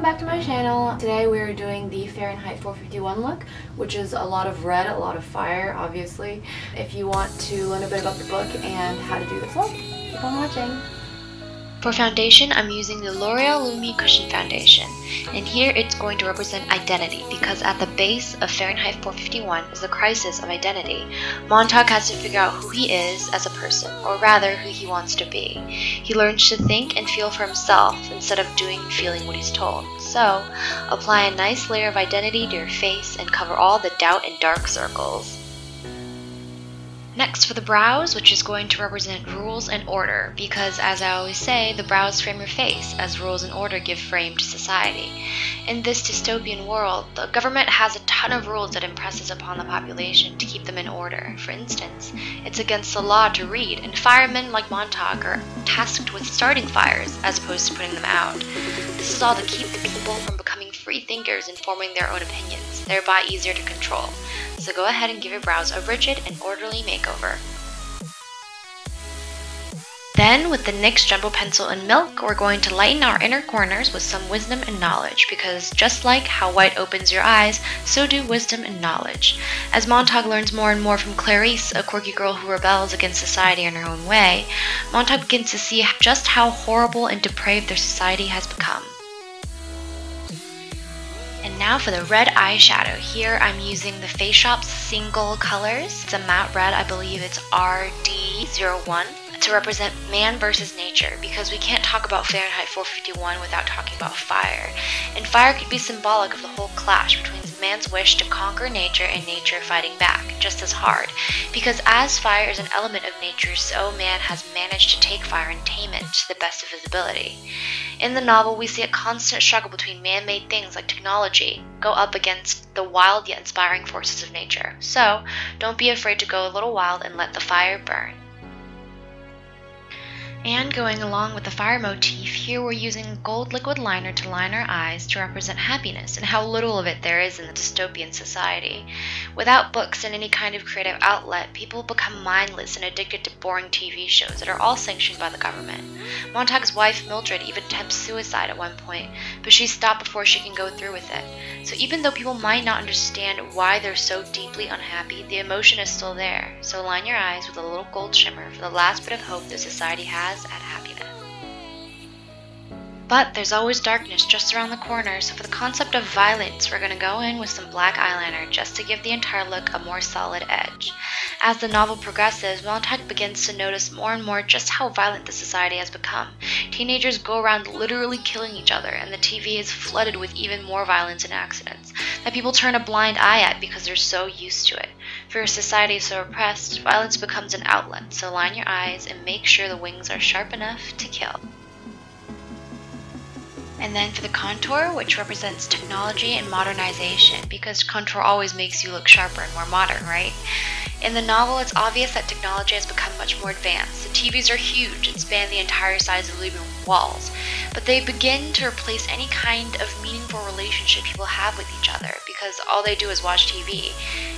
back to my channel. Today we're doing the Fahrenheit 451 look, which is a lot of red, a lot of fire, obviously. If you want to learn a bit about the book and how to do this look, keep on watching. For foundation, I'm using the L'Oreal Lumi Cushion Foundation, and here it's going to represent identity because at the base of Fahrenheit 451 is the crisis of identity. Montauk has to figure out who he is as a person, or rather who he wants to be. He learns to think and feel for himself instead of doing and feeling what he's told. So, apply a nice layer of identity to your face and cover all the doubt and dark circles. Next for the brows, which is going to represent rules and order, because as I always say, the brows frame your face, as rules and order give frame to society. In this dystopian world, the government has a ton of rules that impresses upon the population to keep them in order. For instance, it's against the law to read, and firemen like Montauk are tasked with starting fires as opposed to putting them out. This is all to keep the people from becoming free thinkers and forming their own opinions, thereby easier to control. So go ahead and give your brows a rigid and orderly makeover. Then, with the NYX Jumbo Pencil in Milk, we're going to lighten our inner corners with some wisdom and knowledge, because just like how white opens your eyes, so do wisdom and knowledge. As Montauk learns more and more from Clarice, a quirky girl who rebels against society in her own way, Montauk begins to see just how horrible and depraved their society has become. And now for the red eyeshadow. Here I'm using the Face Shop's single colors. It's a matte red, I believe it's RD01, to represent man versus nature, because we can't talk about Fahrenheit 451 without talking about fire. And fire could be symbolic of the whole clash between man's wish to conquer nature and nature fighting back just as hard. Because as fire is an element of nature, so man has managed to take fire and tame it to the best of his ability. In the novel, we see a constant struggle between man-made things like technology go up against the wild yet inspiring forces of nature. So, don't be afraid to go a little wild and let the fire burn. And going along with the fire motif, here we're using gold liquid liner to line our eyes to represent happiness and how little of it there is in the dystopian society. Without books and any kind of creative outlet, people become mindless and addicted to boring TV shows that are all sanctioned by the government. Montauk's wife Mildred even attempts suicide at one point, but she's stopped before she can go through with it. So even though people might not understand why they're so deeply unhappy, the emotion is still there. So line your eyes with a little gold shimmer for the last bit of hope that society has at happiness. But there's always darkness just around the corner, so for the concept of violence, we're going to go in with some black eyeliner just to give the entire look a more solid edge. As the novel progresses, Montauk begins to notice more and more just how violent the society has become. Teenagers go around literally killing each other, and the TV is flooded with even more violence and accidents that people turn a blind eye at because they're so used to it. For a society so oppressed, violence becomes an outlet, so line your eyes and make sure the wings are sharp enough to kill. And then for the contour, which represents technology and modernization, because contour always makes you look sharper and more modern, right? In the novel, it's obvious that technology has become much more advanced. The TVs are huge and span the entire size of living room walls, but they begin to replace any kind of meaningful relationship people have with each other, because all they do is watch TV.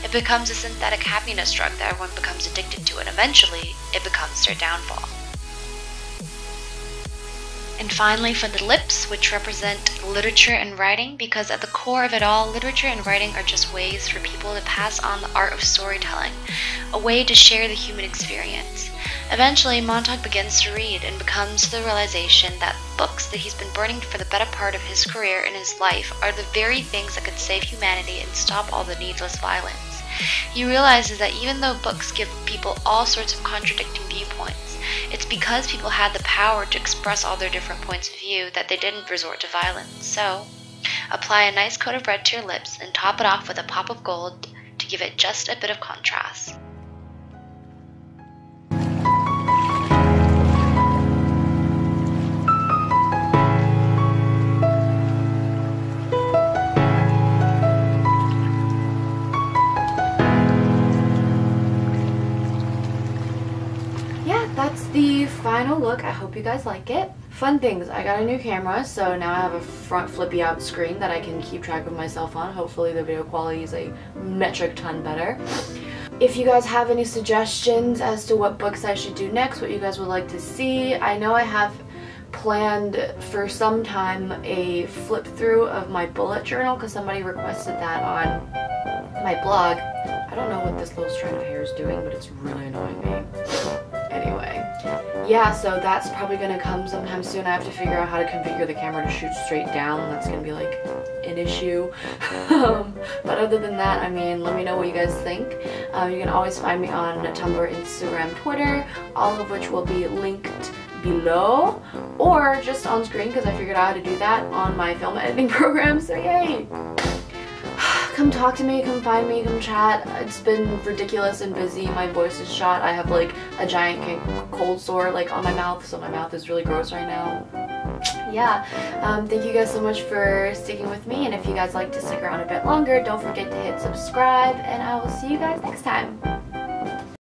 It becomes a synthetic happiness drug that everyone becomes addicted to, and eventually, it becomes their downfall. And finally for the lips, which represent literature and writing, because at the core of it all, literature and writing are just ways for people to pass on the art of storytelling, a way to share the human experience. Eventually, Montauk begins to read and comes to the realization that books that he's been burning for the better part of his career and his life are the very things that could save humanity and stop all the needless violence. He realizes that even though books give people all sorts of contradicting viewpoints, it's because people had the power to express all their different points of view that they didn't resort to violence. So, apply a nice coat of red to your lips and top it off with a pop of gold to give it just a bit of contrast. That's the final look. I hope you guys like it. Fun things, I got a new camera, so now I have a front flippy out screen that I can keep track of myself on. Hopefully the video quality is a metric ton better. If you guys have any suggestions as to what books I should do next, what you guys would like to see, I know I have planned for some time a flip through of my bullet journal because somebody requested that on my blog. I don't know what this little strand of hair is doing, but it's really annoying me. Anyway, yeah, so that's probably gonna come sometime soon. I have to figure out how to configure the camera to shoot straight down. That's gonna be like an issue. But other than that, I mean, let me know what you guys think. You can always find me on Tumblr, Instagram, Twitter, all of which will be linked below or just on screen because I figured out how to do that on my film editing program, so yay! Come talk to me, come find me, come chat. It's been ridiculous and busy. My voice is shot. I have like a giant cold sore like on my mouth, so my mouth is really gross right now. Yeah, thank you guys so much for sticking with me, and if you guys like to stick around a bit longer, don't forget to hit subscribe, and I will see you guys next time.